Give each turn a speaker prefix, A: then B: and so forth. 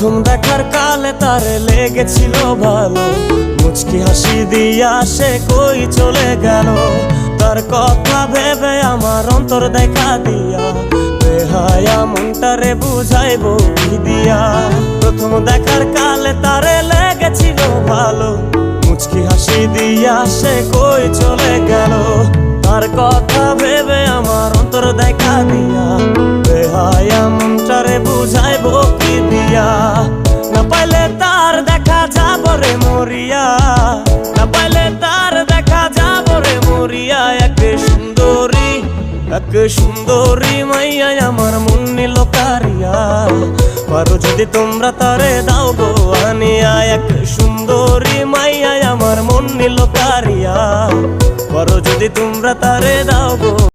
A: প্রথম দেখার কালে তারে লেগেছিল ভালো, মুচকি হাসি দিয়া সে কই চলে গেল। তার কথা ভেবে আমার অন্তর দেখা দিয়া বেহায়া মনটারে বুঝাইবো কি দিয়া। প্রথম দেখার কালে তারে লেগেছিল ভালো, মুচকি হাসি দিয়া সে কই চলে গেল। তার কথা ভেবে আমার অন্তর দেখা দিয়া বেহায়া মনটারে বুঝাইবো কি দিয়া। না পাইলে তার দেখা যাব রে মরিয়া, না পাইলে তার দেখা যাব রে মরিয়া। এক সুন্দরী মাইয়া আমার মন নিল কারিয়া, পারো যদি তোমরা তারে দাও গো আনিয়া। এক সুন্দরী মাইয়া আমার মন নিল কারিয়া, পারো যদি তোমরা তারে দাও গো।